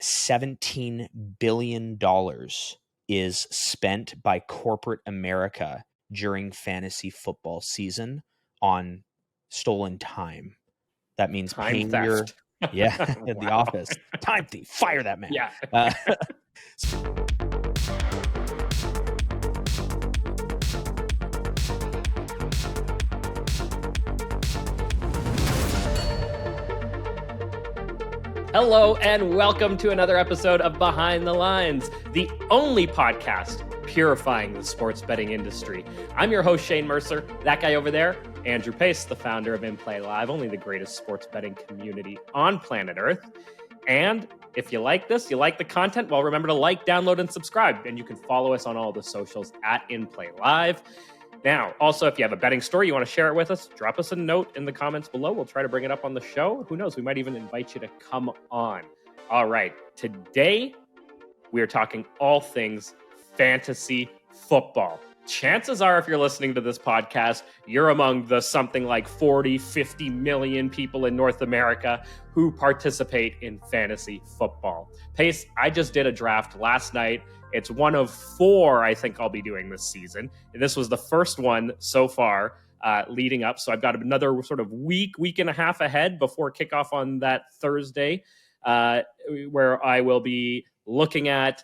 $17 billion is spent by corporate America during fantasy football season on stolen time. That means Time paying theft. the Wow. office. Time thief. Fire that man. Yeah. Hello and welcome to another episode of Behind the Lines, the only podcast purifying the sports betting industry. I'm your host, Shane Mercer. That guy over there, Andrew Pace, the founder of inplayLIVE, only the greatest sports betting community on planet Earth. And if you like this, you like the content, well, remember to like, download, and subscribe. And you can follow us on all the socials at inplayLIVE. Now, also, if you have a betting story, you want to share it with us, drop us a note in the comments below. We'll try to bring it up on the show. Who knows? We might even invite you to come on. All right. Today, we are talking all things fantasy football. Chances are, if you're listening to this podcast, you're among the something like 40, 50 million people in North America who participate in fantasy football. Pace, I just did a draft last night. It's one of 4 I think I'll be doing this season. And this was the first one so far leading up. So I've got another sort of week and a half ahead before kickoff on that Thursday, where I will be looking at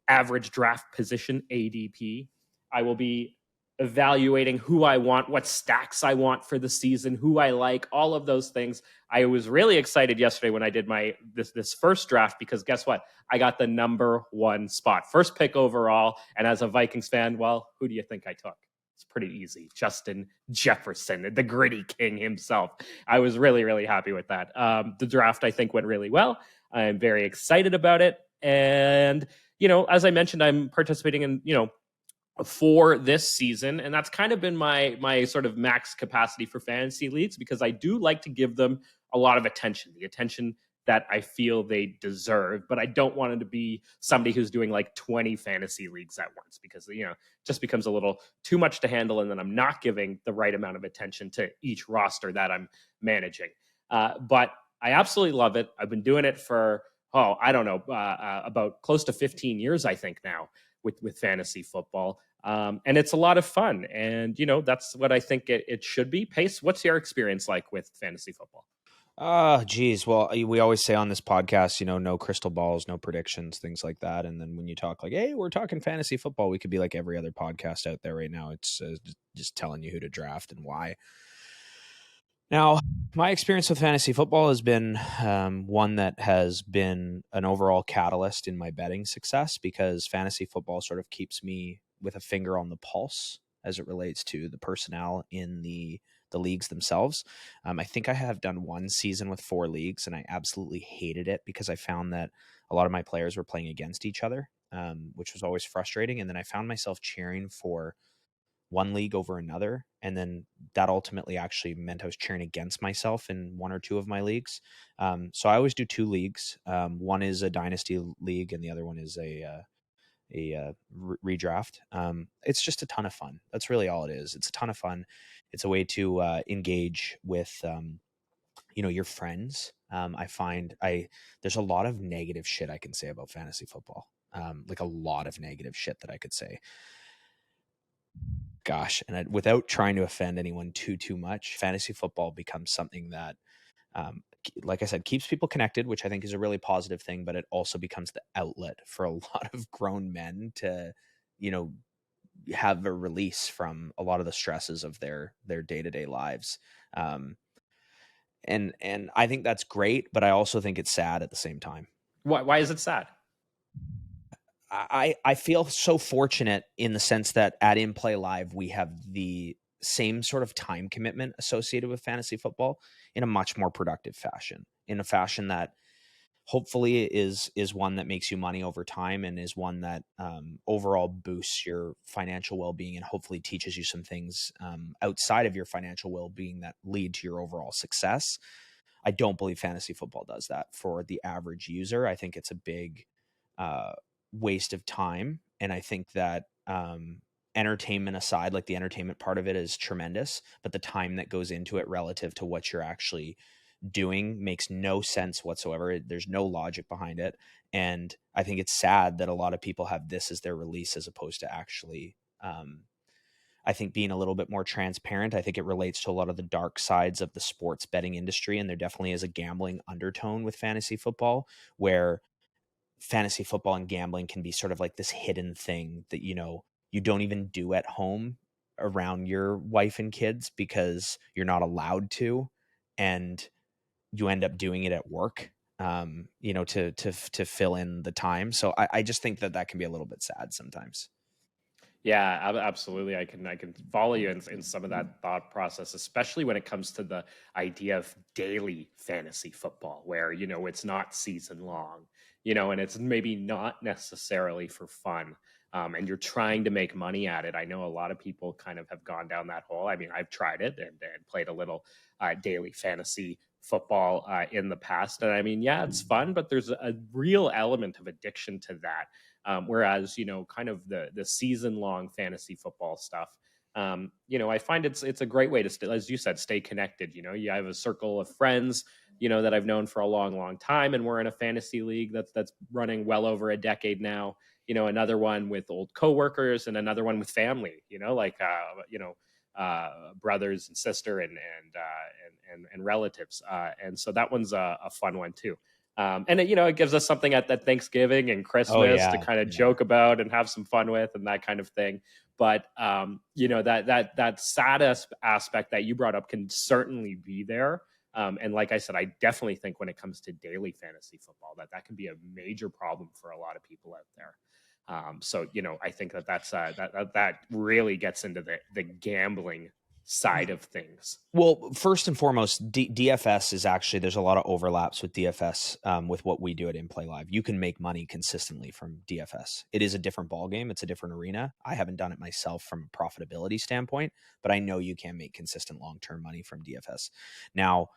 average draft position, ADP. I will be evaluating who I want, what stacks I want for the season, who I like, all of those things. I was really excited yesterday when I did this first draft because guess what? I got the number 1 spot, first pick overall. And as a Vikings fan, well, who do you think I took? It's pretty easy. Justin Jefferson, the gritty king himself. I was really, really happy with that. The draft, I think, went really well. I'm very excited about it. And, as I mentioned, I'm participating in, for this season, and that's kind of been my sort of max capacity for fantasy leagues because I do like to give them a lot of attention, the attention that I feel they deserve, but I don't want it to be somebody who's doing like 20 fantasy leagues at once because it just becomes a little too much to handle, and then I'm not giving the right amount of attention to each roster that I'm managing. But I absolutely love it. I've been doing it for about close to 15 years, I think now, with fantasy football. And it's a lot of fun. And, that's what I think it should be. Pace, what's your experience like with fantasy football? Geez. Well, we always say on this podcast, no crystal balls, no predictions, things like that. And then when you talk like, hey, we're talking fantasy football, we could be like every other podcast out there right now. It's just telling you who to draft and why. Now, my experience with fantasy football has been one that has been an overall catalyst in my betting success because fantasy football sort of keeps me with a finger on the pulse as it relates to the personnel in the leagues themselves. I think I have done one season with 4 leagues, and I absolutely hated it because I found that a lot of my players were playing against each other, which was always frustrating. And then I found myself cheering for one league over another. And then that ultimately actually meant I was cheering against myself in 1 or 2 of my leagues. So I always do 2 leagues. One is a dynasty league and the other one is a redraft. It's just a ton of fun. That's really all it is. It's a ton of fun. It's a way to engage with, your friends. I find there's a lot of negative shit I can say about fantasy football. Like a lot of negative shit that I could say. Gosh, and without trying to offend anyone too much, fantasy football becomes something that, like I said, keeps people connected, which I think is a really positive thing, but it also becomes the outlet for a lot of grown men to, have a release from a lot of the stresses of their day-to-day lives. And I think that's great, but I also think it's sad at the same time. Why is it sad? I feel so fortunate in the sense that at inplayLIVE, we have the same sort of time commitment associated with fantasy football in a much more productive fashion, in a fashion that hopefully is one that makes you money over time and is one that overall boosts your financial well-being and hopefully teaches you some things outside of your financial well-being that lead to your overall success. I don't believe fantasy football does that for the average user. I think it's a big waste of time. And I think that entertainment aside, like the entertainment part of it is tremendous, but the time that goes into it relative to what you're actually doing makes no sense whatsoever. There's no logic behind it. And I think it's sad that a lot of people have this as their release as opposed to actually, I think, being a little bit more transparent. I think it relates to a lot of the dark sides of the sports betting industry. And there definitely is a gambling undertone with fantasy football, where fantasy football and gambling can be sort of like this hidden thing that, you don't even do at home around your wife and kids because you're not allowed to. And you end up doing it at work, to fill in the time. So I just think that can be a little bit sad sometimes. Yeah, absolutely. I can follow you in some of that thought process, especially when it comes to the idea of daily fantasy football, where, it's not season long, and it's maybe not necessarily for fun. And you're trying to make money at it. I know a lot of people kind of have gone down that hole. I mean, I've tried it and played a little daily fantasy football in the past. And I mean, yeah, it's fun, but there's a real element of addiction to that. Whereas, kind of the season long fantasy football stuff, I find it's a great way to, as you said, stay connected. You have a circle of friends, that I've known for a long, long time. And we're in a fantasy league that's running well over a decade now. Another one with old coworkers and another one with family, brothers and sister and relatives. And so that one's a fun one too. And it gives us something at Thanksgiving and Christmas to kind of joke about and have some fun with and that kind of thing. But that saddest aspect that you brought up can certainly be there. And like I said, I definitely think when it comes to daily fantasy football, that can be a major problem for a lot of people out there. So I think that really gets into the gambling side of things. Well, first and foremost, DFS is actually, there's a lot of overlaps with DFS with what we do at inplayLIVE. You can make money consistently from DFS. It is a different ballgame. It's a different arena. I haven't done it myself from a profitability standpoint, but I know you can make consistent long-term money from DFS. Now,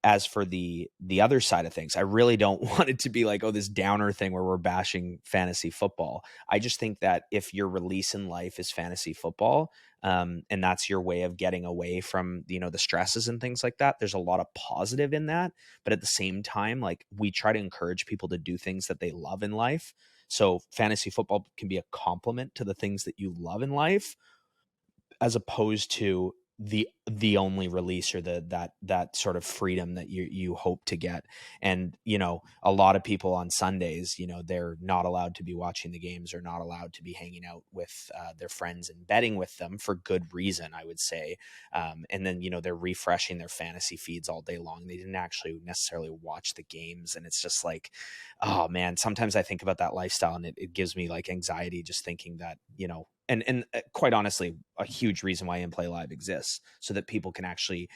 as for the other side of things, I really don't want it to be like, this downer thing where we're bashing fantasy football. I just think that if your release in life is fantasy football, and that's your way of getting away from, the stresses and things like that, there's a lot of positive in that. But at the same time, like, we try to encourage people to do things that they love in life. So fantasy football can be a complement to the things that you love in life, as opposed to the only release or that sort of freedom that you hope to get. And, a lot of people on Sundays, they're not allowed to be watching the games or not allowed to be hanging out with their friends and betting with them for good reason, I would say. And then, they're refreshing their fantasy feeds all day long. They didn't actually necessarily watch the games. And it's just like, oh man, sometimes I think about that lifestyle and it gives me like anxiety just thinking that, and quite honestly, a huge reason why inplayLIVE exists, so that people can actually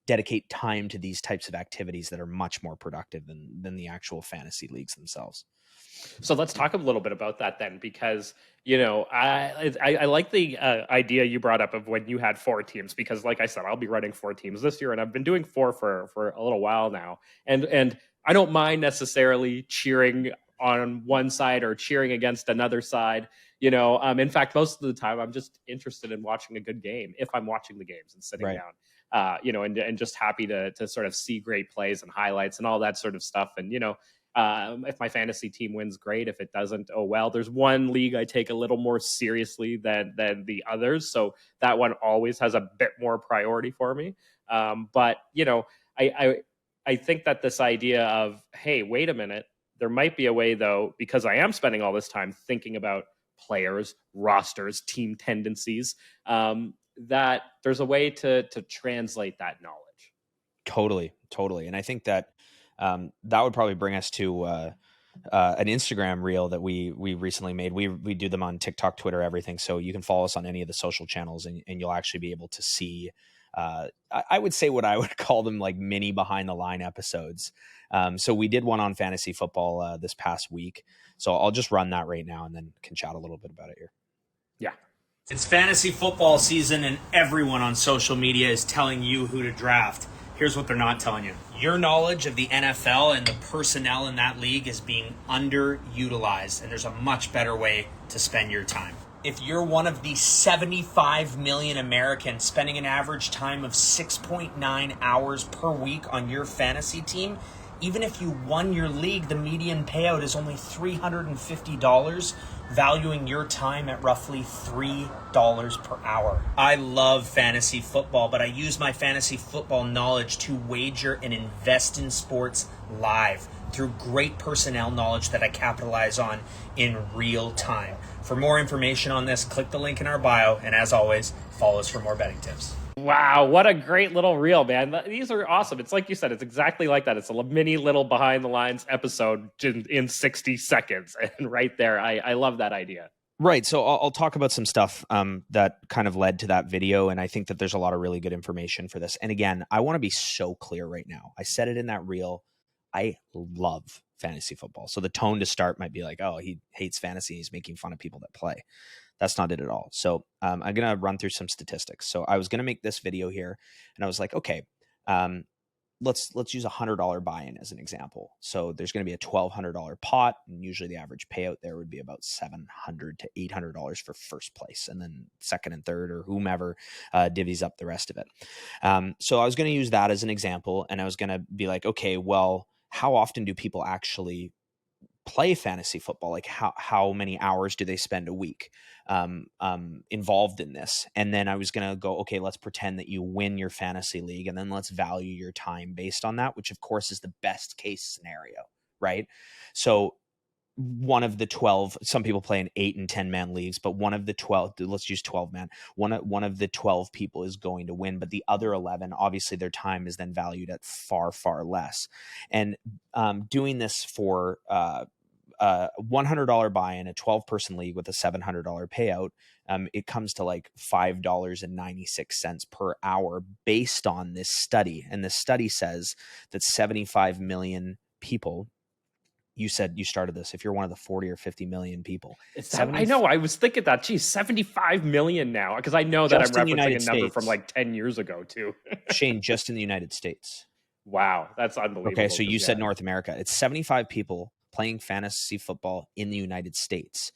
dedicate time to these types of activities that are much more productive than the actual fantasy leagues themselves. So let's talk a little bit about that then, because, I like the idea you brought up of when you had 4 teams, because like I said, I'll be running 4 teams this year and I've been doing 4 for a little while now. And I don't mind necessarily cheering on one side or cheering against another side. In fact, most of the time I'm just interested in watching a good game if I'm watching the games and sitting down, and just happy to sort of see great plays and highlights and all that sort of stuff. And, if my fantasy team wins, great. If it doesn't, oh well. There's one league I take a little more seriously than the others, so that one always has a bit more priority for me. But I think that this idea of, hey, wait a minute, there might be a way though, because I am spending all this time thinking about players, rosters, team tendencies, that there's a way to translate that knowledge. Totally. And I think that that would probably bring us to an Instagram reel that we recently made. We do them on TikTok, Twitter, everything. So you can follow us on any of the social channels and you'll actually be able to see, I would say what I would call them like mini behind the line episodes. So we did one on fantasy football this past week. So I'll just run that right now and then can chat a little bit about it here. Yeah. It's fantasy football season and everyone on social media is telling you who to draft. Here's what they're not telling you. Your knowledge of the NFL and the personnel in that league is being underutilized, and there's a much better way to spend your time. if you're one of the 75 million Americans spending an average time of 6.9 hours per week on your fantasy team, even if you won your league, the median payout is only $350, valuing your time at roughly $3 per hour. I love fantasy football, but I use my fantasy football knowledge to wager and invest in sports live through great personnel knowledge that I capitalize on in real time. For more information on this, click the link in our bio, and as always, follow us for more betting tips. Wow, what a great little reel, man. These are awesome. It's like you said, it's exactly like that. It's a mini little behind the lines episode in 60 seconds. And right there, I love that idea. Right. So I'll talk about some stuff that kind of led to that video. And I think that there's a lot of really good information for this. And again, I want to be so clear right now. I said it in that reel. I love fantasy football. So the tone to start might be like, oh, he hates fantasy. He's making fun of people that play. That's not it at all. So I'm going to run through some statistics. So I was going to make this video here and I was like, okay, let's use $100 buy-in as an example. So there's going to be a $1,200 pot, and usually the average payout there would be about $700 to $800 for first place, and then second and third or whomever divvies up the rest of it. So I was going to use that as an example, and I was going to be like, okay, well, how often do people actually play fantasy football? Like how many hours do they spend a week involved in this? And then I was going to go, okay, let's pretend that you win your fantasy league, and then let's value your time based on that, which of course is the best case scenario, right? So one of the 12, some people play in 8 and 10 man leagues, but one of the 12, let's use 12 man, one of the 12 people is going to win, but the other 11, obviously their time is then valued at far, far less. And doing this for $100 buy-in, a 12-person league with a $700 payout, it comes to like $5.96 per hour based on this study. And this study says that 75 million people, you said you started this, if you're one of the 40 or 50 million people. I know, I was thinking that, geez, 75 million now, because I know that I'm referencing a number from like 10 years ago too. Shane, just in the United States. Wow, that's unbelievable. Okay, so you said North America. It's 75 people playing fantasy football in the United States.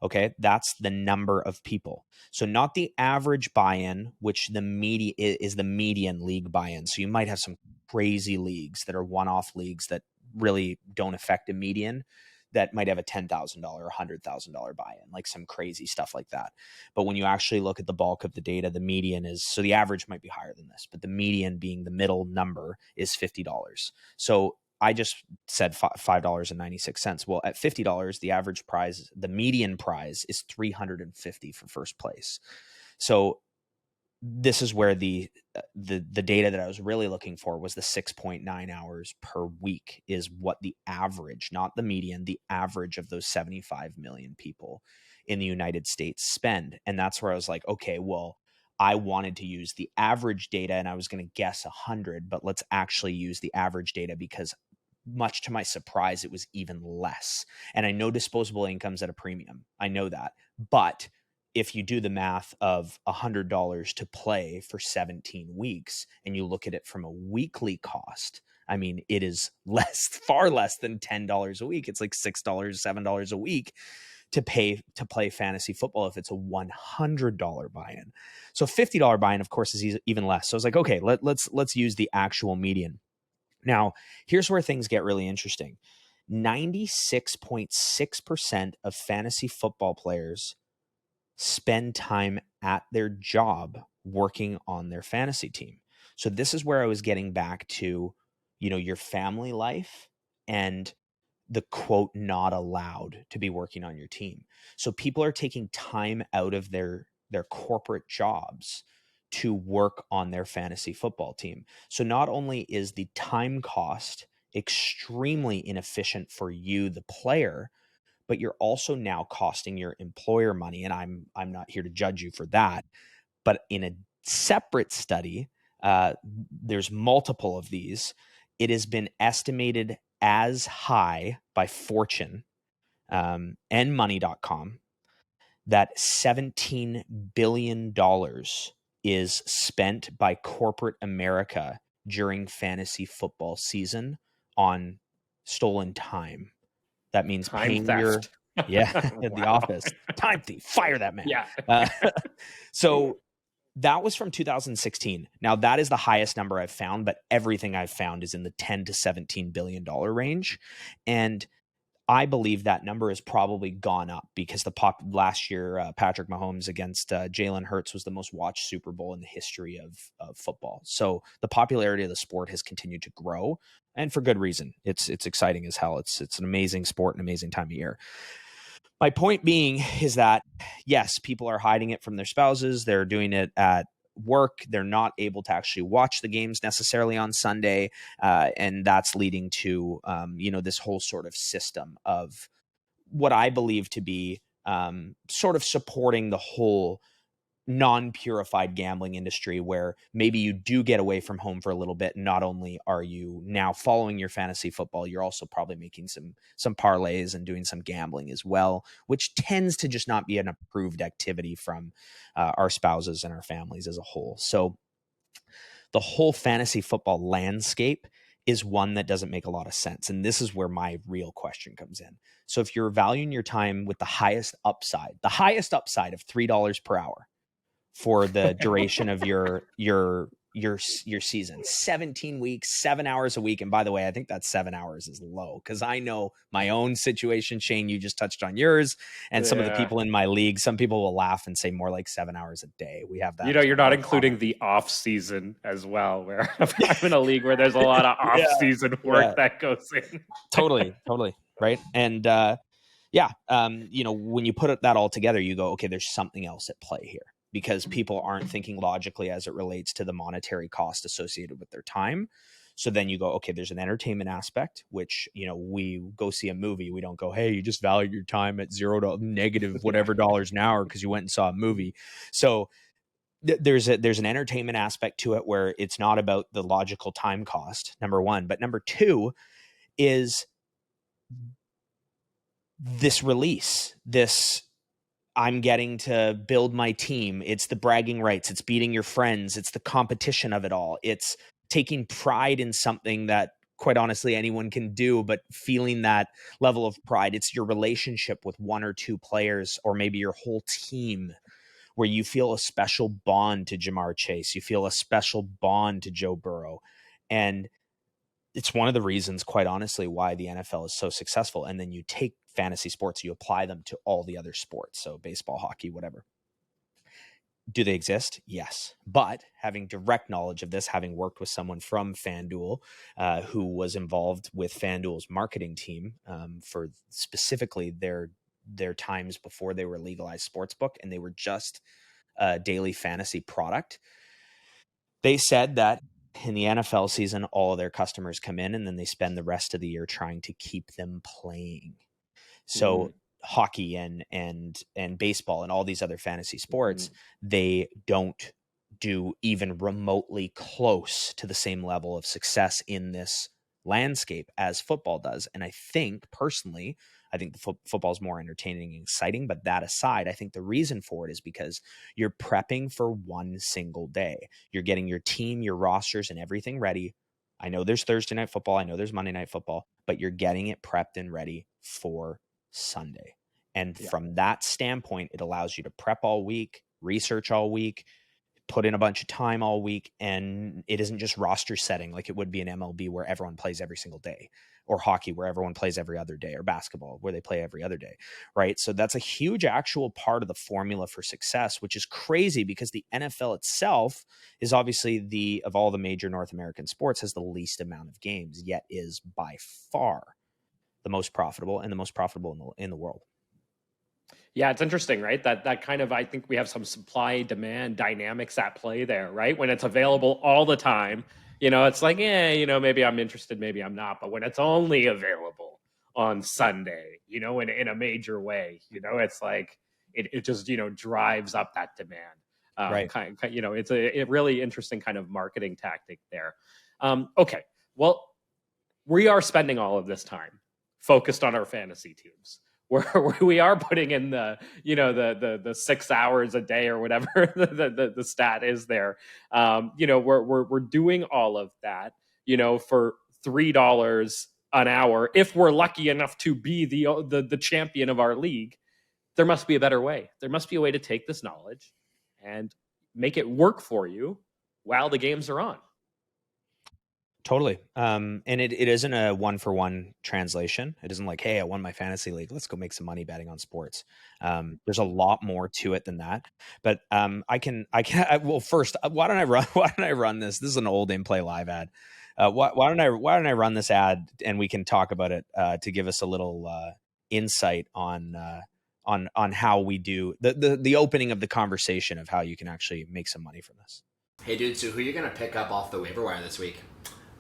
Okay, that's the number of people. So not the average buy-in, which is the median league buy-in. So you might have some crazy leagues that are one-off leagues that really don't affect a median that might have a $10,000 or $100,000 buy-in, like some crazy stuff like that. But when you actually look at the bulk of the data, the median is, so the average might be higher than this, but the median being the middle number is $50. So I just said $5.96. Well, at $50, the average prize, the median prize is $350 for first place. So this is where the data that I was really looking for was the 6.9 hours per week is what the average, not the median, the average of those 75 million people in the United States spend. And that's where I was like, okay, well, I wanted to use the average data and I was going to guess 100, but let's actually use the average data because much to my surprise, it was even less. And I know disposable income's at a premium. I know that. But if you do the math of $100 to play for 17 weeks and you look at it from a weekly cost, I mean, it is far less than $10 a week. It's like $6, $7 a week to play fantasy football if it's a $100 buy-in. So $50 buy-in, of course, is even less. So I was like, okay, let's use the actual median. Now, here's where things get really interesting. 96.6% of fantasy football players spend time at their job working on their fantasy team. So this is where I was getting back to, your family life and the quote, not allowed to be working on your team. So people are taking time out of their corporate jobs to work on their fantasy football team. So not only is the time cost extremely inefficient for you, the player, but you're also now costing your employer money. And I'm not here to judge you for that. But in a separate study, there's multiple of these. It has been estimated as high by Fortune and Money.com that $17 billion is spent by corporate America during fantasy football season on stolen time. That means time theft. Yeah, The Wow. Office. Time thief, fire that man. Yeah. So that was from 2016. Now that is the highest number I've found, but everything I've found is in the 10 to 17 billion dollar range. And I believe that number has probably gone up because last year, Patrick Mahomes against Jalen Hurts was the most watched Super Bowl in the history of football. So the popularity of the sport has continued to grow, and for good reason. It's exciting as hell. It's an amazing sport, an amazing time of year. My point being is that, yes, people are hiding it from their spouses. They're doing it at work. They're not able to actually watch the games necessarily on Sunday. And that's leading to, this whole sort of system of what I believe to be sort of supporting the whole non-purified gambling industry, where maybe you do get away from home for a little bit. Not only are you now following your fantasy football, you're also probably making some parlays and doing some gambling as well, which tends to just not be an approved activity from our spouses and our families as a whole. So the whole fantasy football landscape is one that doesn't make a lot of sense. And this is where my real question comes in. So if you're valuing your time with the highest upside of $3 per hour for the duration of your season, 17 weeks, 7 hours a week. And by the way, I think that 7 hours is low, because I know my own situation. Shane, you just touched on yours, and some of the people in my league, some people will laugh and say more like 7 hours a day. We have that. You're not including the off season as well, where I'm in a league where there's a lot of off season work that goes in. Totally. Right. And when you put that all together, you go, okay, there's something else at play here, because people aren't thinking logically as it relates to the monetary cost associated with their time. So then you go, okay, there's an entertainment aspect, which, we go see a movie. We don't go, hey, you just value your time at $0 to negative whatever dollars an hour because you went and saw a movie. So there's an entertainment aspect to it, where it's not about the logical time cost, number one. But number two is this release, I'm getting to build my team. It's the bragging rights. It's beating your friends. It's the competition of it all. It's taking pride in something that, quite honestly, anyone can do, but feeling that level of pride. It's your relationship with one or two players, or maybe your whole team, where you feel a special bond to Jamar Chase. You feel a special bond to Joe Burrow. And it's one of the reasons, quite honestly, why the NFL is so successful. And then you take fantasy sports, you apply them to all the other sports. So baseball, hockey, whatever. Do they exist? Yes. But having direct knowledge of this, having worked with someone from FanDuel who was involved with FanDuel's marketing team for specifically their times before they were a legalized sportsbook, and they were just a daily fantasy product, they said that in the NFL season, all of their customers come in and then they spend the rest of the year trying to keep them playing. So hockey and baseball and all these other fantasy sports, they don't do even remotely close to the same level of success in this landscape as football does. And I think personally, the football is more entertaining and exciting. But that aside, I think the reason for it is because you're prepping for one single day. You're getting your team, your rosters, and everything ready. I know there's Thursday night football. I know there's Monday night football, but you're getting it prepped and ready for Sunday. And from that standpoint, it allows you to prep all week, research all week, put in a bunch of time all week. And it isn't just roster setting like it would be in MLB, where everyone plays every single day, or hockey, where everyone plays every other day, or basketball, where they play every other day, right? So that's a huge actual part of the formula for success, which is crazy, because the NFL itself is obviously of all the major North American sports, has the least amount of games, yet is by far the most profitable, and the most profitable in the world. Yeah, it's interesting, right? That kind of, I think we have some supply demand dynamics at play there, right? When it's available all the time, it's like, maybe I'm interested, maybe I'm not. But when it's only available on Sunday, in a major way, it's like it just drives up that demand. Right. It's a really interesting kind of marketing tactic there. Okay, well, we are spending all of this time focused on our fantasy teams, where we are putting in the 6 hours a day or whatever the stat is there. We're doing all of that, for $3 an hour, if we're lucky enough to be the champion of our league, there must be a better way. There must be a way to take this knowledge and make it work for you while the games are on. Totally. And it isn't a 1-for-1 translation. It isn't like, hey, I won my fantasy league, let's go make some money betting on sports. There's a lot more to it than that. But well, first, why don't I run this? This is an old inplayLIVE ad. Why don't I run this ad and we can talk about it to give us a little insight on how we do the opening of the conversation of how you can actually make some money from this. Hey dude, so who are you gonna pick up off the waiver wire this week?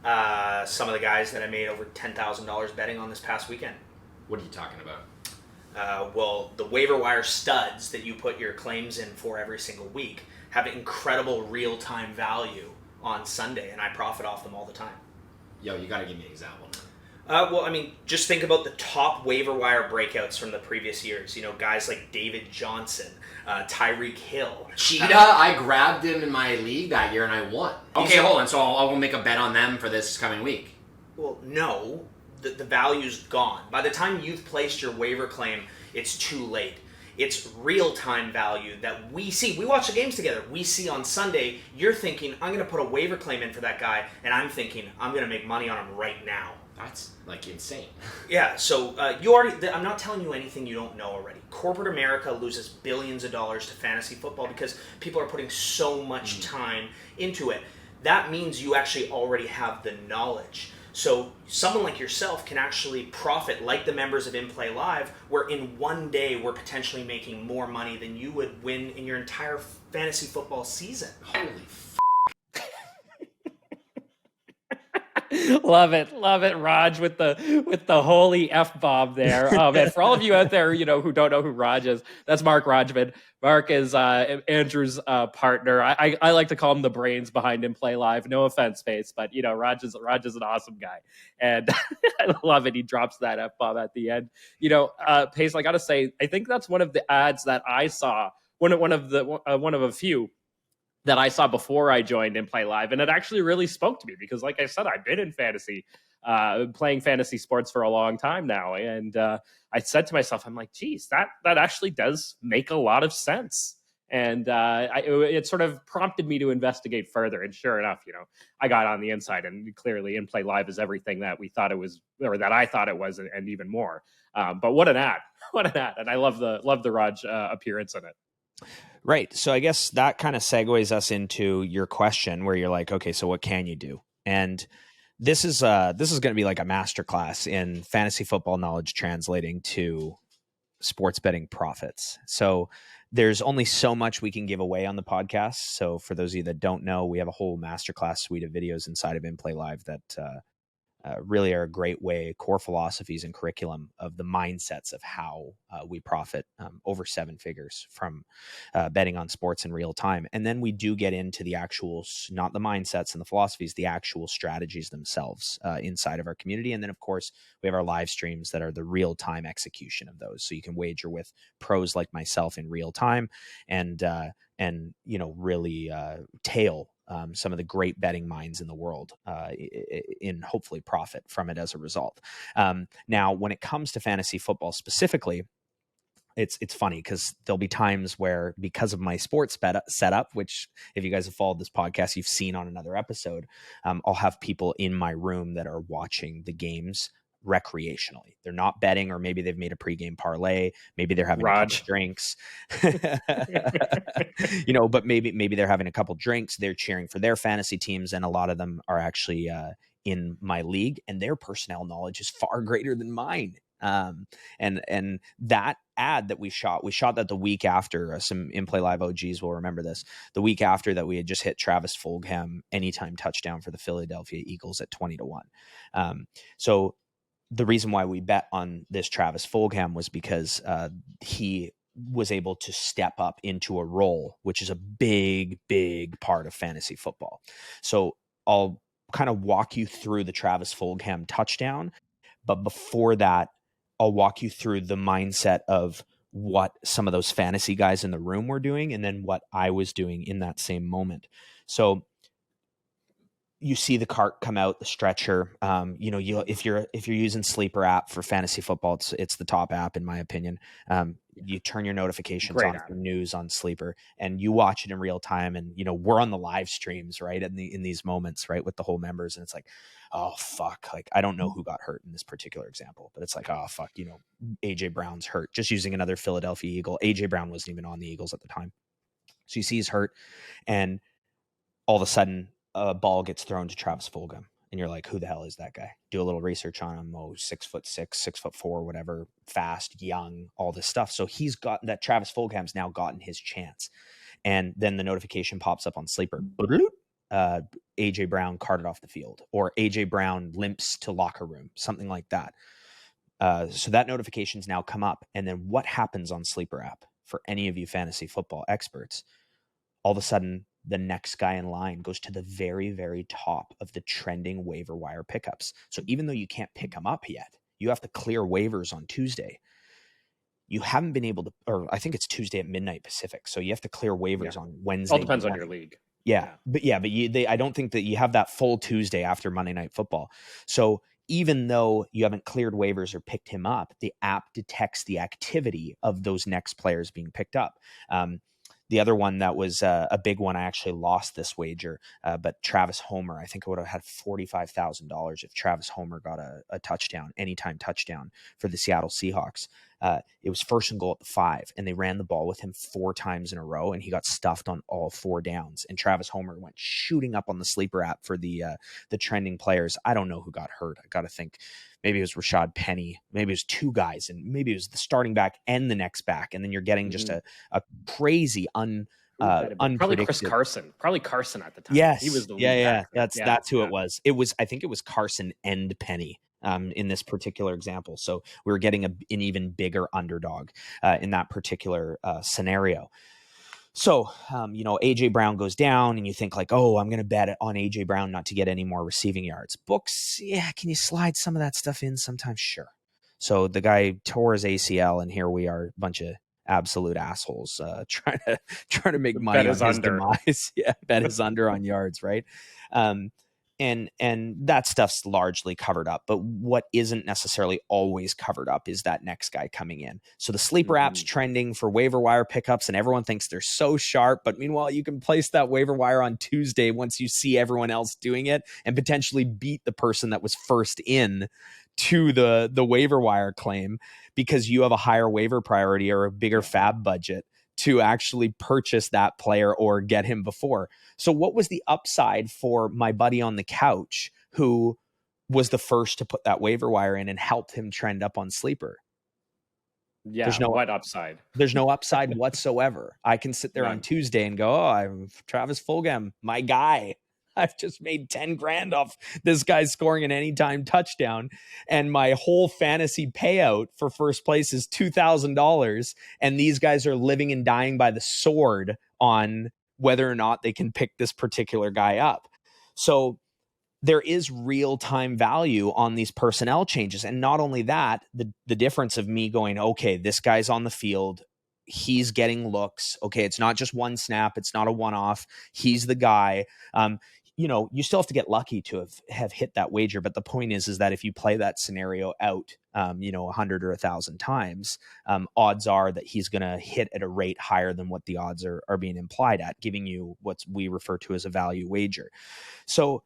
Some of the guys that I made over $10,000 betting on this past weekend. What are you talking about? Well, the waiver wire studs that you put your claims in for every single week have incredible real-time value on Sunday, and I profit off them all the time. Yo, you gotta give me an example. Well, I mean, just think about the top waiver wire breakouts from the previous years. You know, guys like David Johnson, Tyreek Hill. Cheetah, I grabbed him in my league that year and I won. Okay, hold on. So I'll make a bet on them for this coming week. Well, no. The value's gone. By the time you've placed your waiver claim, it's too late. It's real-time value that we see. We watch the games together. We see on Sunday, you're thinking, I'm going to put a waiver claim in for that guy, and I'm thinking, I'm going to make money on him right now. That's like insane. Yeah, so I'm not telling you anything you don't know already. Corporate America loses billions of dollars to fantasy football because people are putting so much time into it. That means you actually already have the knowledge. So someone like yourself can actually profit like the members of inplayLIVE, where in one day we're potentially making more money than you would win in your entire fantasy football season. Holy Love it, Raj, with the holy F-bomb there. Oh man, for all of you out there, who don't know who Raj is, that's Mark Rajman. Mark is Andrew's partner. I like to call him the brains behind inplayLIVE. No offense, Pace, but Raj is an awesome guy, and I love it. He drops that F-bomb at the end. Pace, I gotta say, I think that's one of the ads that I saw. One of a few that I saw before I joined inplayLIVE, and it actually really spoke to me because, like I said, I've been in fantasy, playing fantasy sports for a long time now, and I said to myself, I'm like, geez, that actually does make a lot of sense, and it sort of prompted me to investigate further, and sure enough, I got on the inside, and clearly inplayLIVE is everything that we thought it was, or that I thought it was, and even more. But what an ad, and I love the Raj appearance in it. Right. So I guess that kind of segues us into your question where you're like, okay, so what can you do? And this is going to be like a masterclass in fantasy football knowledge translating to sports betting profits. So there's only so much we can give away on the podcast. So for those of you that don't know, we have a whole masterclass suite of videos inside of inplayLIVE that really are a great way, core philosophies and curriculum of the mindsets of how we profit over 7 figures from betting on sports in real time. And then we do get into the actual, not the mindsets and the philosophies, the actual strategies themselves inside of our community. And then, of course, we have our live streams that are the real time execution of those. So you can wager with pros like myself in real time and really tail some of the great betting minds in the world in hopefully profit from it as a result. Now, when it comes to fantasy football specifically, it's funny because there'll be times where, because of my sports bet setup, which if you guys have followed this podcast, you've seen on another episode, I'll have people in my room that are watching the games recreationally. They're not betting, or maybe they've made a pregame parlay. Maybe they're having a couple drinks, but maybe they're having a couple drinks. They're cheering for their fantasy teams. And a lot of them are actually in my league, and their personnel knowledge is far greater than mine. And that ad that we shot that the week after, some inplayLIVE OGs will remember this, the week after that we had just hit Travis Fulgham anytime touchdown for the Philadelphia Eagles at 20-1. So the reason why we bet on this Travis Fulgham was because he was able to step up into a role, which is a big, big part of fantasy football. So I'll kind of walk you through the Travis Fulgham touchdown. But before that, I'll walk you through the mindset of what some of those fantasy guys in the room were doing, and then what I was doing in that same moment. So you see the cart come out, the stretcher. If you're using Sleeper app for fantasy football, it's the top app in my opinion. You turn your notifications Great on app. for news on Sleeper, and you watch it in real time. And we're on the live streams, right? In these moments, right, with the whole members, and it's like, oh fuck, like I don't know who got hurt in this particular example, but it's like, oh fuck, AJ Brown's hurt. Just using another Philadelphia Eagle, AJ Brown wasn't even on the Eagles at the time, so you see he's hurt, and all of a sudden a ball gets thrown to Travis Fulgham, and you're like, who the hell is that guy? Do a little research on him. 6'6", 6'4", whatever, fast, young, all this stuff. So he's got that. Travis Fulgham's now gotten his chance. And then the notification pops up on Sleeper. AJ Brown carted off the field, or AJ Brown limps to locker room, something like that. So that notification's now come up. And then what happens on Sleeper app for any of you fantasy football experts? All of a sudden, the next guy in line goes to the very, very top of the trending waiver wire pickups. So even though you can't pick them up yet, you have to clear waivers on Tuesday. You haven't been able to, or I think it's Tuesday at midnight Pacific. So you have to clear waivers on Wednesday. All depends on your league. But I don't think that you have that full Tuesday after Monday Night Football. So even though you haven't cleared waivers or picked him up, the app detects the activity of those next players being picked up. The other one that was a big one, I actually lost this wager, but Travis Homer, I think I would have had $45,000 if Travis Homer got a touchdown, anytime touchdown for the Seattle Seahawks. It was 1st and goal at the 5, and they ran the ball with him 4 times in a row, and he got stuffed on all 4 downs. And Travis Homer went shooting up on the Sleeper app for the trending players. I don't know who got hurt. I got to think. Maybe it was Rashad Penny. Maybe it was 2 guys, and maybe it was the starting back and the next back. And then you're getting just a crazy probably Chris Carson. Probably Carson at the time. Yes. He was the lead back. That's who it was. I think it was Carson and Penny in this particular example. So we were getting an even bigger underdog in that particular scenario. So, AJ Brown goes down, and you think like, oh, I'm going to bet on AJ Brown not to get any more receiving yards. Books, yeah, can you slide some of that stuff in sometimes? Sure. So the guy tore his ACL, and here we are, a bunch of absolute assholes trying to make money on his demise. Yeah, bet his under on yards, right? And that stuff's largely covered up. But what isn't necessarily always covered up is that next guy coming in. So the Sleeper app's trending for waiver wire pickups, and everyone thinks they're so sharp. But meanwhile, you can place that waiver wire on Tuesday once you see everyone else doing it, and potentially beat the person that was first in to the waiver wire claim, because you have a higher waiver priority or a bigger fab budget to actually purchase that player or get him before. So what was the upside for my buddy on the couch who was the first to put that waiver wire in and helped him trend up on Sleeper? Yeah, what upside? There's no upside whatsoever. I can sit there on Tuesday and go, oh, I'm Travis Fulgham, my guy. I've just made 10 grand off this guy scoring an anytime touchdown, and my whole fantasy payout for first place is $2,000. And these guys are living and dying by the sword on whether or not they can pick this particular guy up. So there is real-time value on these personnel changes. And not only that, the difference of me going, okay, this guy's on the field, he's getting looks. Okay, it's not just one snap. It's not a one-off. He's the guy. You still have to get lucky to have hit that wager. But the point is that if you play that scenario out, 100 or 1,000 times, odds are that he's going to hit at a rate higher than what the odds are being implied at, giving you what we refer to as a value wager. So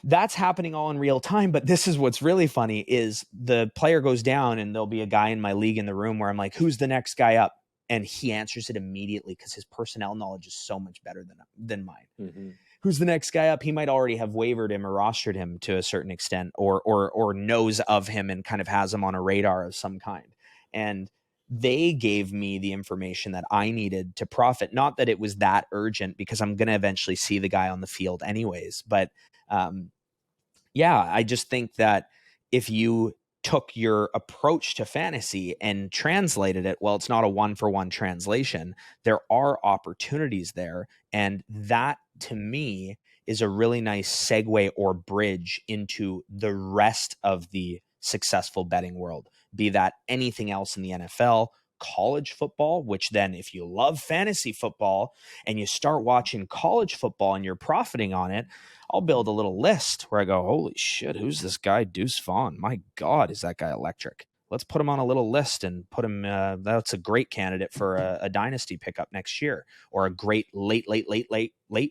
that's happening all in real time. But this is what's really funny is the player goes down, and there'll be a guy in my league in the room where I'm like, who's the next guy up? And he answers it immediately because his personnel knowledge is so much better than mine. Mm-hmm. Who's the next guy up? He might already have wavered him or rostered him to a certain extent, or knows of him and kind of has him on a radar of some kind. And they gave me the information that I needed to profit. Not that it was that urgent, because I'm going to eventually see the guy on the field anyways. But I just think that if you took your approach to fantasy and translated it, well, it's not a 1-for-1 translation. There are opportunities there. And that, to me, is a really nice segue or bridge into the rest of the successful betting world, be that anything else in the NFL college football, which then if you love fantasy football and you start watching college football and you're profiting on it, I'll build a little list where I go, holy shit, who's this guy Deuce Vaughn? My God, is that guy electric? Let's put him on a little list and put him, that's a great candidate for a dynasty pickup next year, or a great late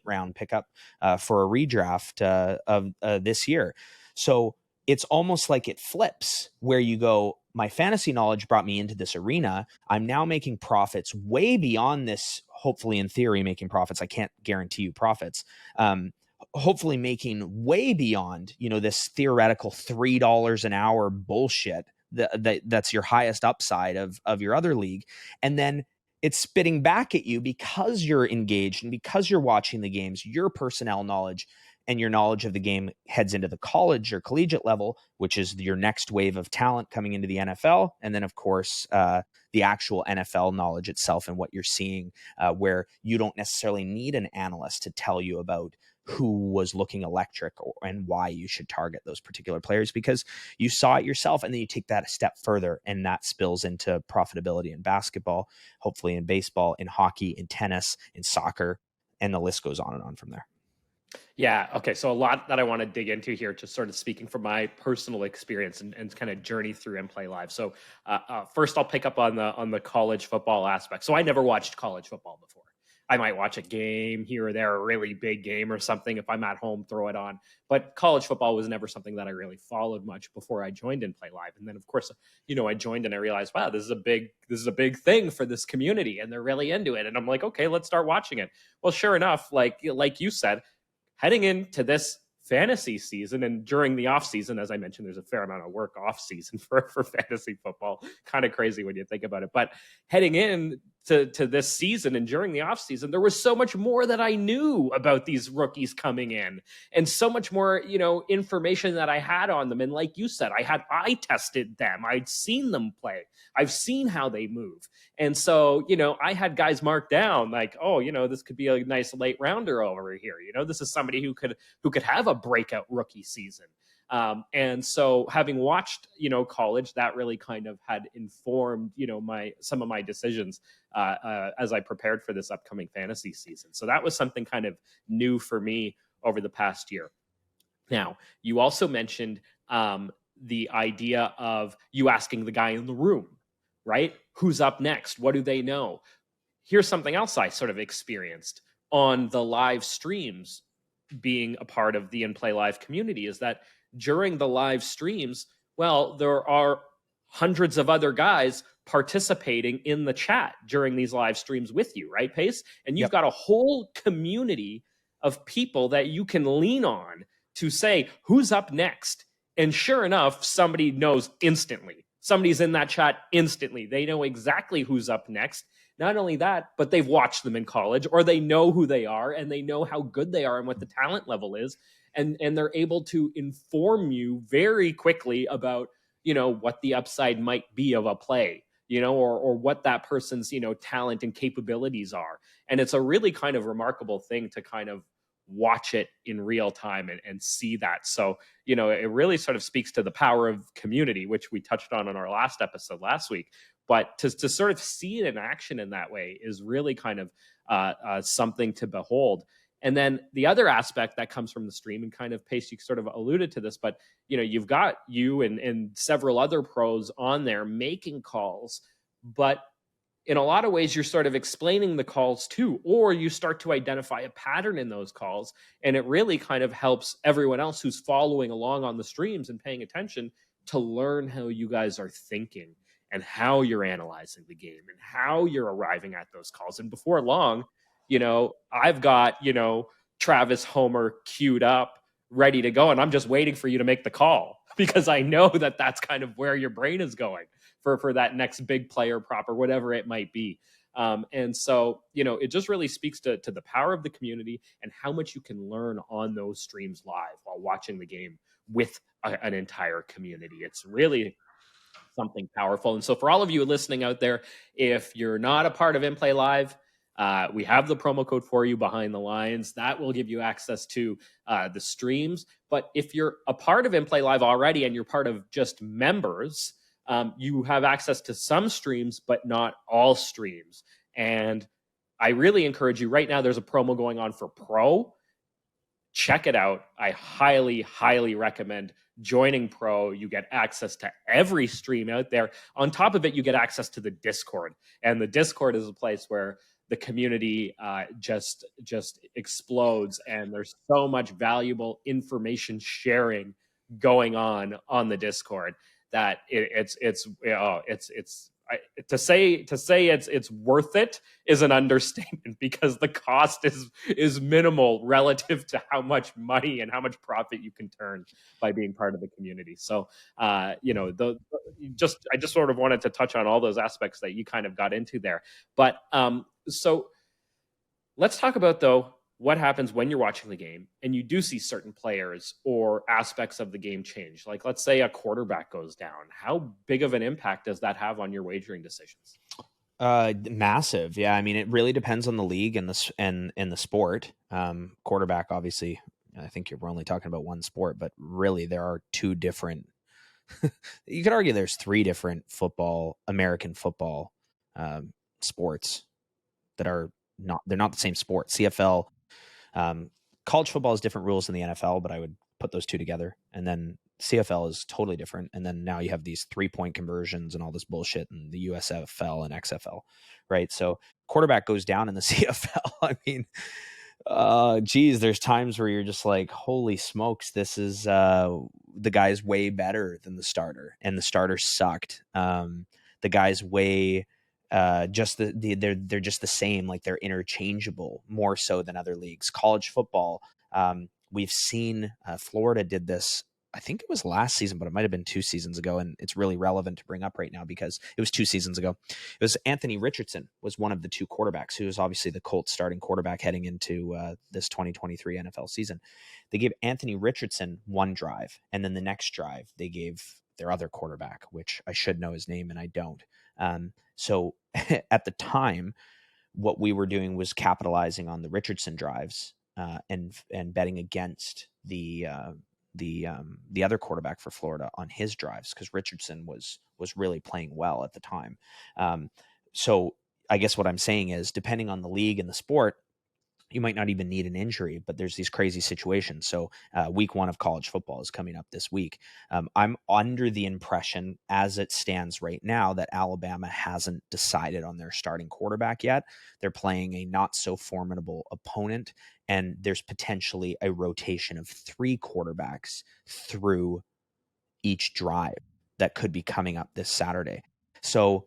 round pickup for a redraft of this year. So it's almost like it flips where you go, my fantasy knowledge brought me into this arena. I'm now making profits way beyond this, hopefully in theory, making profits. I can't guarantee you profits. Hopefully making way beyond, this theoretical $3 an hour bullshit that's your highest upside of your other league. And then it's spitting back at you because you're engaged and because you're watching the games, your personnel knowledge and your knowledge of the game heads into the college or collegiate level, which is your next wave of talent coming into the NFL. And then, of course, the actual NFL knowledge itself and what you're seeing, where you don't necessarily need an analyst to tell you about who was looking electric and why you should target those particular players, because you saw it yourself. And then you take that a step further, and that spills into profitability in basketball, hopefully in baseball, in hockey, in tennis, in soccer, and the list goes on and on from there. Yeah. Okay. So a lot that I want to dig into here, just sort of speaking from my personal experience and kind of journey through inplayLIVE. So first, I'll pick up on the college football aspect. So I never watched college football before. I might watch a game here or there, a really big game or something. If I'm at home, throw it on. But college football was never something that I really followed much before I joined inplayLIVE. And then, of course, I joined and I realized, wow, this is a big thing for this community, and they're really into it. And I'm like, okay, let's start watching it. Well, sure enough, like you said, heading into this fantasy season and during the off season, as I mentioned, there's a fair amount of work off season for fantasy football. Kind of crazy when you think about it. But heading in to this season and during the off season, there was so much more that I knew about these rookies coming in, and so much more, information that I had on them. And like you said, I tested them. I'd seen them play. I've seen how they move. And so, I had guys marked down like, oh, this could be a nice late rounder over here. This is somebody who could have a breakout rookie season. And so having watched, college, that really kind of had informed, some of my decisions as I prepared for this upcoming fantasy season. So that was something kind of new for me over the past year. Now, you also mentioned the idea of you asking the guy in the room, right? Who's up next? What do they know? Here's something else I sort of experienced on the live streams, being a part of the inplayLIVE community, is that during the live streams, well, there are hundreds of other guys participating in the chat during these live streams with you, right, Pace? And you've got a whole community of people that you can lean on to say, who's up next? And sure enough, somebody knows instantly. Somebody's in that chat instantly. They know exactly who's up next. Not only that, but they've watched them in college, or they know who they are, and they know how good they are and what the talent level is. And they're able to inform you very quickly about, what the upside might be of a play, or what that person's, talent and capabilities are. And it's a really kind of remarkable thing to kind of watch it in real time and see that. So, it really sort of speaks to the power of community, which we touched on our last episode last week. But to sort of see it in action in that way is really kind of something to behold. And then the other aspect that comes from the stream, and kind of Pace, you sort of alluded to this, but you've got you and several other pros on there making calls, but in a lot of ways you're sort of explaining the calls too, or you start to identify a pattern in those calls, and it really kind of helps everyone else who's following along on the streams and paying attention to learn how you guys are thinking and how you're analyzing the game and how you're arriving at those calls. And before long, I've got, Travis Homer queued up, ready to go. And I'm just waiting for you to make the call, because I know that that's kind of where your brain is going for that next big player prop or whatever it might be. And so, it just really speaks to the power of the community and how much you can learn on those streams live while watching the game with an entire community. It's really something powerful. And so for all of you listening out there, if you're not a part of inplayLIVE, we have the promo code for you, Behind the Lines. That will give you access to the streams. But if you're a part of inplayLIVE already and you're part of just members, you have access to some streams, but not all streams. And I really encourage you right now. There's a promo going on for Pro. Check it out. I highly, highly recommend joining Pro. You get access to every stream out there. On top of it, you get access to the Discord. And the Discord is a place where the community just explodes. And there's so much valuable information sharing going on the Discord that to say it's worth it is an understatement, because the cost is minimal relative to how much money and how much profit you can turn by being part of the community. So I just sort of wanted to touch on all those aspects that you kind of got into there. But so let's talk about, though, what happens when you're watching the game and you do see certain players or aspects of the game change. Like, let's say a quarterback goes down. How big of an impact does that have on your wagering decisions? Massive. Yeah. I mean, it really depends on the league and the sport. Quarterback, obviously, I think we're only talking about one sport, but really there are two different, you could argue there's three different American football, sports that are they're not the same sport. CFL, college football has different rules than the NFL, but I would put those two together. And then CFL is totally different. And then now you have these 3-point conversions and all this bullshit in the USFL and XFL, right? So quarterback goes down in the CFL. I mean, geez, there's times where you're just like, holy smokes, this is the guy's way better than the starter, and the starter sucked. The guy's way they're just the same, like they're interchangeable more so than other leagues. College football, we've seen Florida did this, I think it was last season, but it might have been 2 seasons ago, and it's really relevant to bring up right now because it was 2 seasons ago. It was Anthony Richardson was one of the 2 quarterbacks, who was obviously the Colts starting quarterback heading into this 2023 NFL season. They gave Anthony Richardson one drive, and then the next drive they gave their other quarterback, which I should know his name and I don't. So at the time, what we were doing was capitalizing on the Richardson drives and betting against the other quarterback for Florida on his drives, because Richardson was really playing well at the time. So I guess what I'm saying is, depending on the league and the sport, you might not even need an injury, but there's these crazy situations. So week 1 of college football is coming up this week. I'm under the impression, as it stands right now, that Alabama hasn't decided on their starting quarterback yet. They're playing a not so formidable opponent, and there's potentially a rotation of 3 quarterbacks through each drive that could be coming up this Saturday. So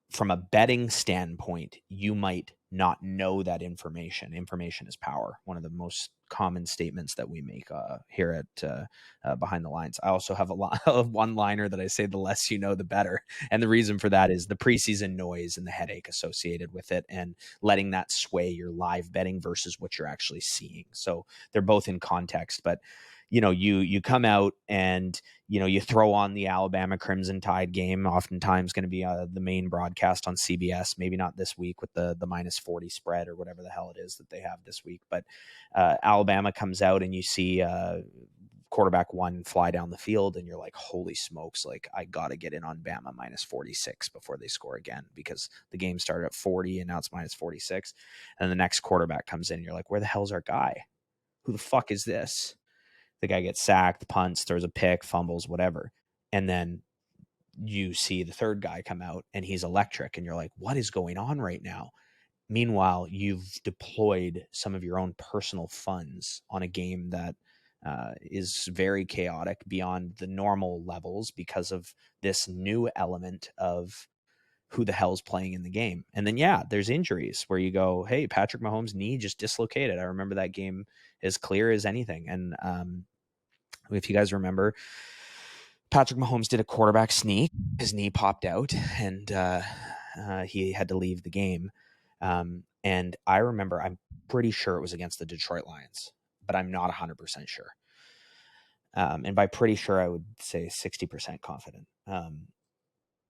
from a betting standpoint, you might not know that information. Information is power. One of the most common statements that we make here at Behind the Lines. I also have a one-liner that I say, the less you know, the better. And the reason for that is the preseason noise and the headache associated with it, and letting that sway your live betting versus what you're actually seeing. So they're both in context, but you come out and, you throw on the Alabama Crimson Tide game, oftentimes going to be the main broadcast on CBS, maybe not this week with the -40 spread or whatever the hell it is that they have this week. But Alabama comes out and you see quarterback 1 fly down the field, and you're like, holy smokes, like I got to get in on Bama -46 before they score again, because the game started at 40 and now it's -46. And the next quarterback comes in and you're like, where the hell's our guy? Who the fuck is this? The guy gets sacked, punts, throws a pick, fumbles, whatever. And then you see the third guy come out and he's electric, and you're like, what is going on right now? Meanwhile, you've deployed some of your own personal funds on a game that is very chaotic beyond the normal levels because of this new element of who the hell's playing in the game. And then, yeah, there's injuries where you go, hey, Patrick Mahomes' knee just dislocated. I remember that game as clear as anything. And if you guys remember, Patrick Mahomes did a quarterback sneak. His knee popped out, and he had to leave the game. And I remember, I'm pretty sure it was against the Detroit Lions, but I'm not 100% sure. And by pretty sure, I would say 60% confident.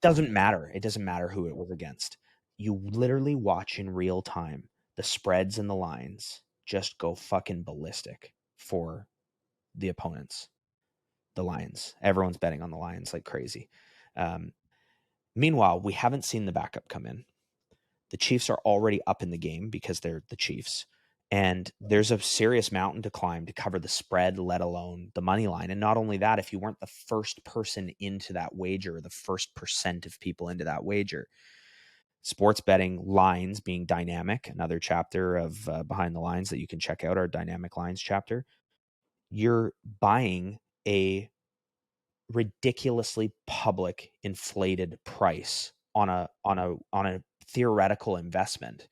Doesn't matter. It doesn't matter who it was against. You literally watch in real time the spreads and the lines just go fucking ballistic for the opponents, the Lions. Everyone's betting on the Lions like crazy. Meanwhile, we haven't seen the backup come in. The Chiefs are already up in the game because they're the Chiefs. And there's a serious mountain to climb to cover the spread, let alone the money line. And not only that, if you weren't the first person into that wager, the first % of people into that wager, sports betting lines being dynamic, another chapter of Behind the Lines that you can check out, our dynamic lines chapter, you're buying a ridiculously public inflated price on a theoretical investment.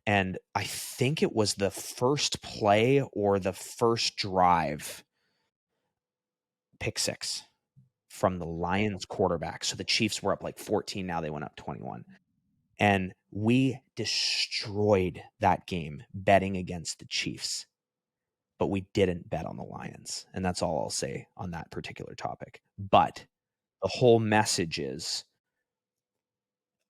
And I think it was the first play or the first drive, pick six from the Lions quarterback. So the Chiefs were up like 14. Now they went up 21. And we destroyed that game betting against the Chiefs, but we didn't bet on the Lions. And that's all I'll say on that particular topic. But the whole message is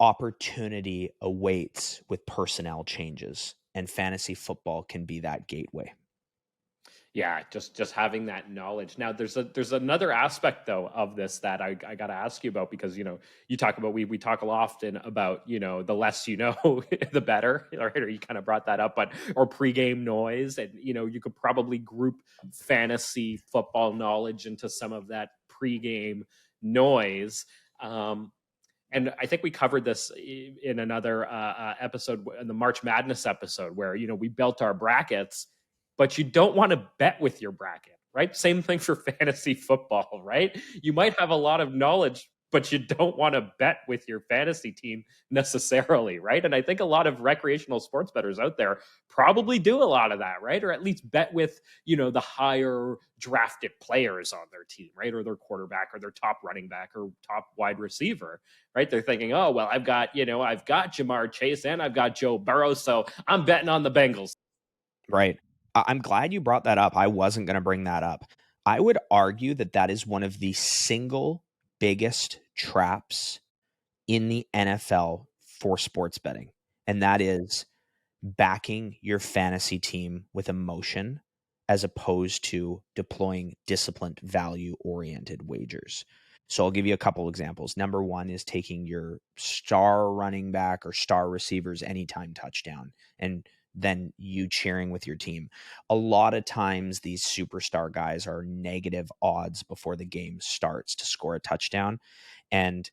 opportunity awaits with personnel changes, and fantasy football can be that gateway. Yeah, just having that knowledge. Now, there's another aspect though of this that I got to ask you about, because you talk about we talk a lot often about the less you know the better, right? Or you kind of brought that up, or pregame noise, and you could probably group fantasy football knowledge into some of that pregame noise. And I think we covered this in another episode, in the March Madness episode, where we built our brackets. But you don't want to bet with your bracket, right? Same thing for fantasy football, right? You might have a lot of knowledge, but you don't want to bet with your fantasy team necessarily, right? And I think a lot of recreational sports bettors out there probably do a lot of that, right? Or at least bet with, the higher drafted players on their team, right? Or their quarterback, or their top running back, or top wide receiver, right? They're thinking, oh, well, I've got Jamar Chase and I've got Joe Burrow, so I'm betting on the Bengals. Right. I'm glad you brought that up. I wasn't going to bring that up. I would argue that is one of the single biggest traps in the NFL for sports betting. And that is backing your fantasy team with emotion as opposed to deploying disciplined, value-oriented wagers. So I'll give you a couple examples. Number one is taking your star running back or star receivers anytime touchdown, and then you cheering with your team. A lot of times these superstar guys are negative odds before the game starts to score a touchdown. And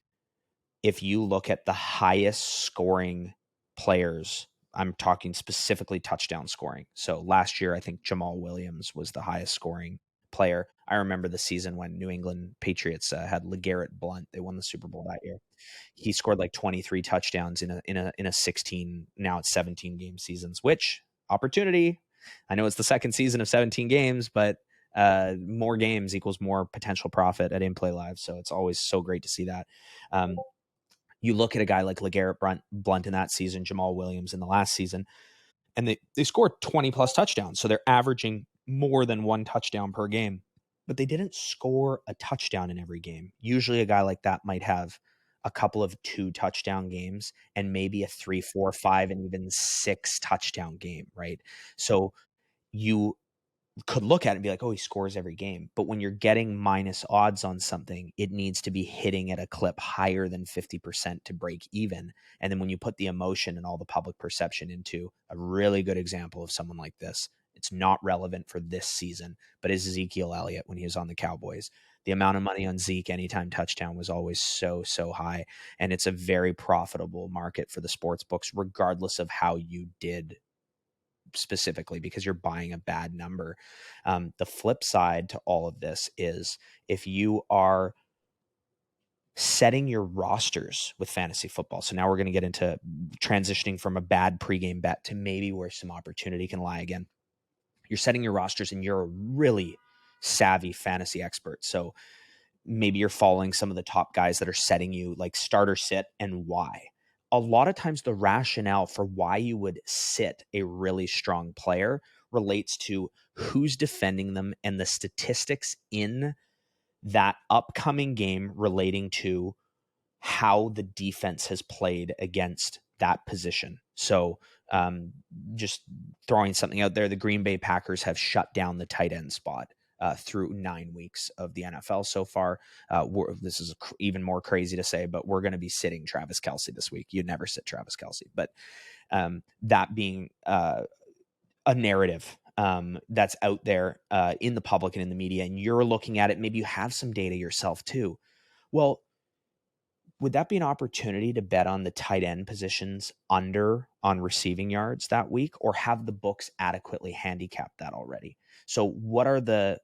if you look at the highest scoring players, I'm talking specifically touchdown scoring. So last year, I think Jamal Williams was the highest scoring player. I remember the season when New England Patriots had LeGarrette Blount. They won the Super Bowl that year. He scored like 23 touchdowns in a 16, now it's 17 game seasons, which opportunity. I know it's the second season of 17 games, but more games equals more potential profit at inplayLIVE. So it's always so great to see that. You look at a guy like LeGarrette Blount in that season, Jamal Williams in the last season, and they scored 20 plus touchdowns. So they're averaging more than one touchdown per game, but they didn't score a touchdown in every game. Usually a guy like that might have a couple of 2 touchdown games and maybe a 3, 4, 5, and even 6 touchdown game, right? So you could look at it and be like, oh, he scores every game. But when you're getting minus odds on something, it needs to be hitting at a clip higher than 50% to break even. And then when you put the emotion and all the public perception into a really good example of someone like this, it's not relevant for this season, but is Ezekiel Elliott when he was on the Cowboys. The amount of money on Zeke anytime touchdown was always so high. And it's a very profitable market for the sports books, regardless of how you did specifically, because you're buying a bad number. The flip side to all of this is if you are setting your rosters with fantasy football. So now we're going to get into transitioning from a bad pregame bet to maybe where some opportunity can lie again. You're setting your rosters and you're a really savvy fantasy expert. So maybe you're following some of the top guys that are setting you like starter sit and why. A lot of times the rationale for why you would sit a really strong player relates to who's defending them and the statistics in that upcoming game relating to how the defense has played against that position. So just throwing something out there, the Green Bay Packers have shut down the tight end spot through 9 weeks of the NFL so far. This is even more crazy to say, but we're going to be sitting Travis Kelce this week. You'd never sit Travis Kelce, but that being a narrative that's out there in the public and in the media, and you're looking at it, maybe you have some data yourself too. Well, would that be an opportunity to bet on the tight end positions under on receiving yards that week, or have the books adequately handicapped that already? So what are the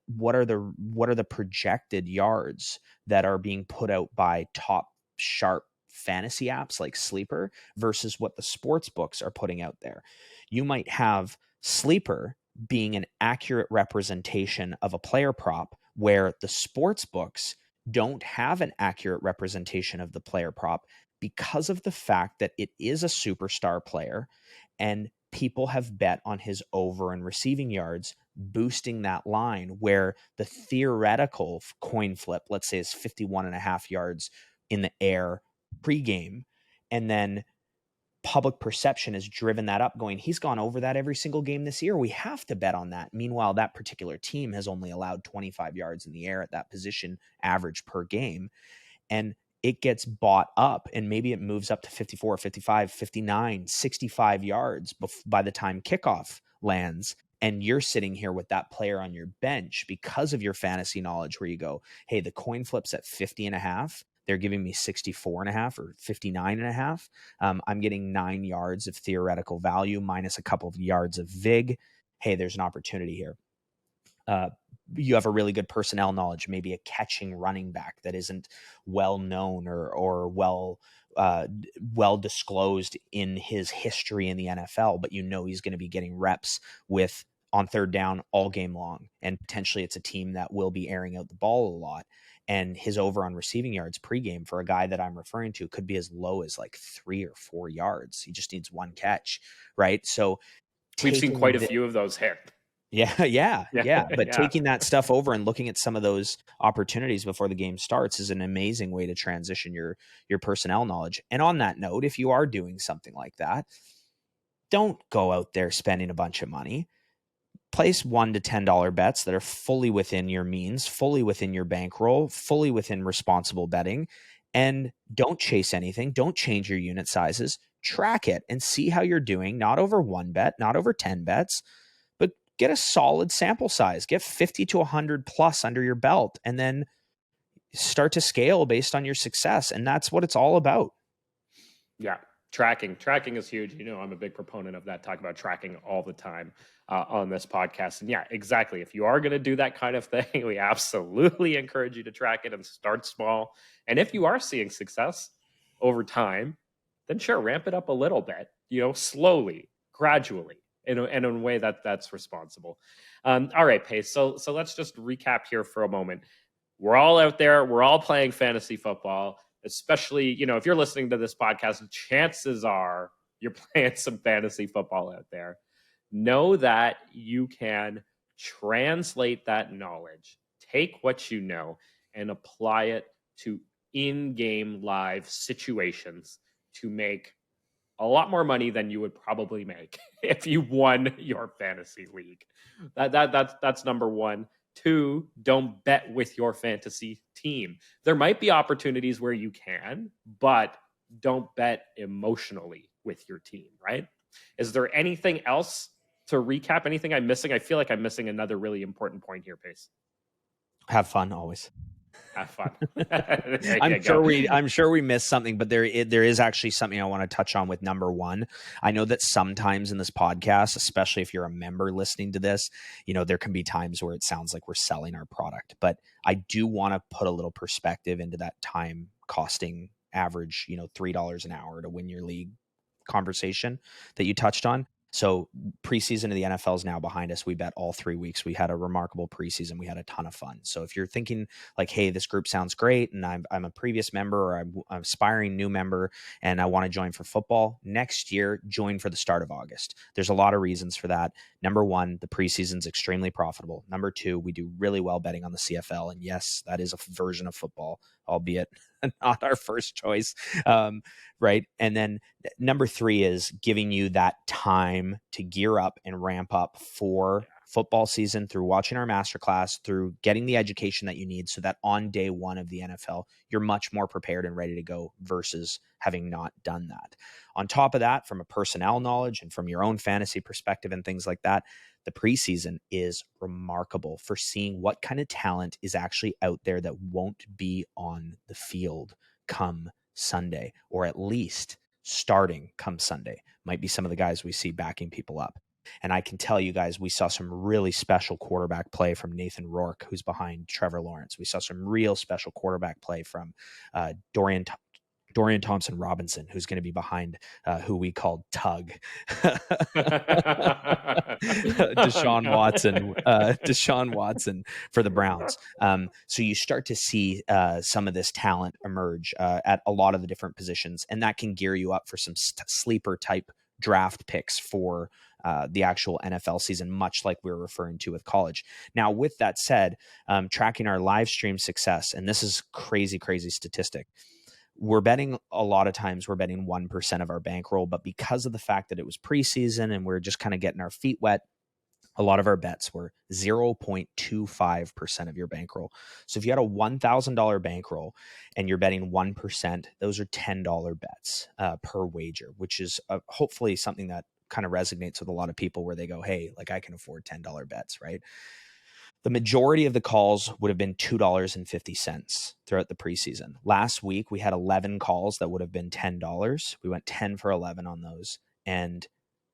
projected yards that are being put out by top sharp fantasy apps like Sleeper versus what the sports books are putting out there? You might have Sleeper being an accurate representation of a player prop, where the sports books don't have an accurate representation of the player prop because of the fact that it is a superstar player and people have bet on his over and receiving yards, boosting that line, where the theoretical coin flip, let's say, is 51.5 yards in the air pregame, and then public perception has driven that up, going, he's gone over that every single game this year, we have to bet on that. Meanwhile, that particular team has only allowed 25 yards in the air at that position average per game, and it gets bought up, and maybe it moves up to 54, 55, 59, 65 yards by the time kickoff lands, and you're sitting here with that player on your bench because of your fantasy knowledge, where you go, hey, the coin flip's at 50.5, they're giving me 64.5 or 59.5. I'm getting 9 yards of theoretical value minus a couple of yards of VIG. Hey, there's an opportunity here. You have a really good personnel knowledge, maybe a catching running back that isn't well known or well disclosed in his history in the NFL, but you know he's going to be getting reps with on third down all game long, and potentially it's a team that will be airing out the ball a lot. And his over on receiving yards pregame for a guy that I'm referring to could be as low as like 3 or 4 yards. He just needs one catch, right? So we've seen quite a few of those hit. Yeah. But taking that stuff over and looking at some of those opportunities before the game starts is an amazing way to transition your personnel knowledge. And on that note, if you are doing something like that, don't go out there spending a bunch of money. Place $1 to $10 bets that are fully within your means, fully within your bankroll, fully within responsible betting, and don't chase anything. Don't change your unit sizes. Track it and see how you're doing, not over one bet, not over 10 bets, but get a solid sample size. Get 50 to 100 plus under your belt, and then start to scale based on your success. And that's what it's all about. Yeah. Tracking is huge. You know, I'm a big proponent of that. Talk about tracking all the time on this podcast. And yeah, exactly. If you are going to do that kind of thing, we absolutely encourage you to track it and start small. And if you are seeing success over time, then sure, ramp it up a little bit, you know, slowly, gradually, in a way that's responsible. All right, Pace. So let's just recap here for a moment. We're all out there. We're all playing fantasy football. Especially, you know, if you're listening to this podcast, chances are you're playing some fantasy football out there. Know that you can translate that knowledge, take what you know, and apply it to in-game live situations to make a lot more money than you would probably make if you won your fantasy league. That's number one. 2, don't bet with your fantasy team. There might be opportunities where you can, but don't bet emotionally with your team, right? Is there anything else to recap? Anything I'm missing? I feel like I'm missing another really important point here, Pace. Have fun always. Have fun. I'm sure we missed something, but there is actually something I want to touch on with number 1. I know that sometimes in this podcast, especially if you're a member listening to this, you know, there can be times where it sounds like we're selling our product, but I do want to put a little perspective into that time costing average, you know, $3 an hour to win your league conversation that you touched on. So preseason of the NFL is now behind us. We bet all 3 weeks. We had a remarkable preseason. We had a ton of fun. So if you're thinking like, hey, this group sounds great, and I'm a previous member or I'm an aspiring new member and I want to join for football, next year, join for the start of August. There's a lot of reasons for that. Number 1, the preseason's extremely profitable. Number 2, we do really well betting on the CFL. And yes, that is a version of football, albeit not our first choice. Right. And then number 3 is giving you that time to gear up and ramp up for football season, through watching our masterclass, through getting the education that you need so that on day one of the NFL, you're much more prepared and ready to go versus having not done that. On top of that, from a personnel knowledge and from your own fantasy perspective and things like that, the preseason is remarkable for seeing what kind of talent is actually out there that won't be on the field come Sunday, or at least starting come Sunday. Might be some of the guys we see backing people up. And I can tell you guys, we saw some really special quarterback play from Nathan Rourke, who's behind Trevor Lawrence. We saw some real special quarterback play from Dorian Thompson-Robinson, who's going to be behind who we called Tug. Deshaun Watson for the Browns. So you start to see some of this talent emerge at a lot of the different positions, and that can gear you up for some sleeper type draft picks for the actual NFL season, much like we were referring to with college. Now, with that said, tracking our live stream success, and this is crazy statistic, we're betting a lot of times, we're betting 1% of our bankroll, but because of the fact that it was preseason and we're just kind of getting our feet wet, a lot of our bets were 0.25% of your bankroll. So if you had a $1,000 bankroll and you're betting 1%, those are $10 bets per wager, which is hopefully something that kind of resonates with a lot of people where they go, hey, like I can afford $10 bets, right? The majority of the calls would have been $2.50 throughout the preseason. Last week, we had 11 calls that would have been $10. We went 10 for 11 on those. And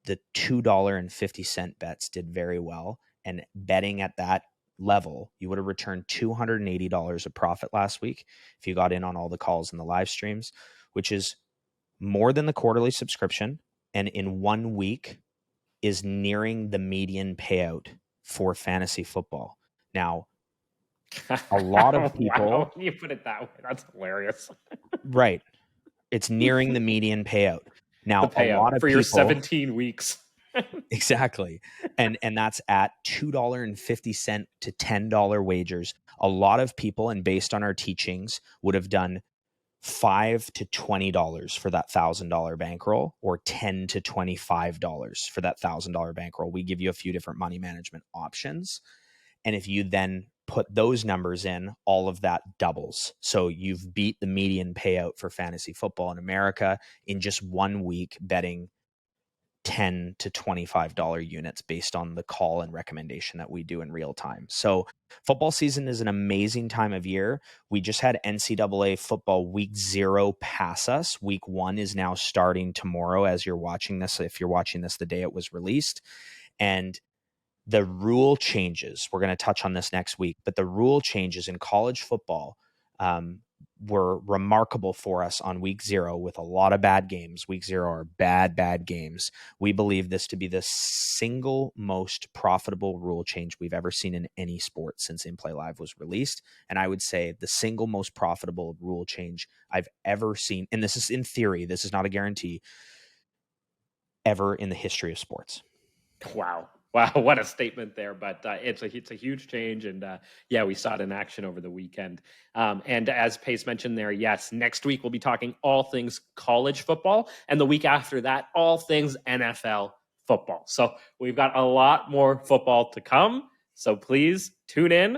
the $2.50 bets did very well. And betting at that level, you would have returned $280 of profit last week if you got in on all the calls and the live streams, which is more than the quarterly subscription. And in 1 week is nearing the median payout for fantasy football. Now, a lot of people... Wow, you put it that way. That's hilarious. Right. It's nearing the median payout. Now, payout a lot of for people... your 17 weeks. Exactly. And that's at $2.50 to $10 wagers. A lot of people, and based on our teachings, would have done $5 to $20 for that $1,000 bankroll, or $10 to $25 for that $1,000 bankroll. We give you a few different money management options. And if you then put those numbers in, all of that doubles. So you've beat the median payout for fantasy football in America in just 1 week, betting $10 to $25 units based on the call and recommendation that we do in real time. So football season is an amazing time of year. We just had NCAA football week 0 pass us. Week 1 is now starting tomorrow as you're watching this, if you're watching this the day it was released. And the rule changes, we're going to touch on this next week, but the rule changes in college football were remarkable for us on week 0 with a lot of bad games. Week 0 are bad games. We believe this to be the single most profitable rule change we've ever seen in any sport since inplayLIVE was released. And I would say the single most profitable rule change I've ever seen, and this is in theory, this is not a guarantee, ever in the history of sports. Wow, what a statement there. But it's a huge change. And yeah, we saw it in action over the weekend. And as Pace mentioned there, yes, next week we'll be talking all things college football. And the week after that, all things NFL football. So we've got a lot more football to come. So please tune in,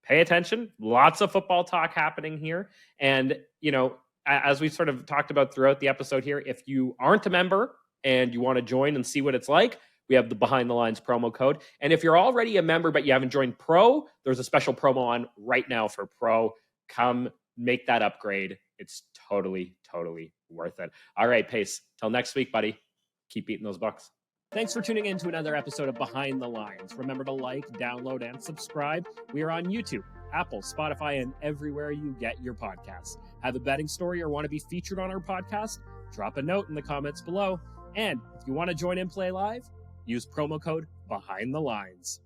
pay attention. Lots of football talk happening here. And, you know, as we sort of talked about throughout the episode here, if you aren't a member and you want to join and see what it's like, we have the Behind the Lines promo code. And if you're already a member but you haven't joined Pro, there's a special promo on right now for Pro. Come make that upgrade. It's totally worth it. All right, Pace. Till next week, buddy. Keep beating those Bucks. Thanks for tuning in to another episode of Behind the Lines. Remember to like, download, and subscribe. We are on YouTube, Apple, Spotify, and everywhere you get your podcasts. Have a betting story or want to be featured on our podcast? Drop a note in the comments below. And if you want to join inplayLIVE, use promo code Behind the Lines.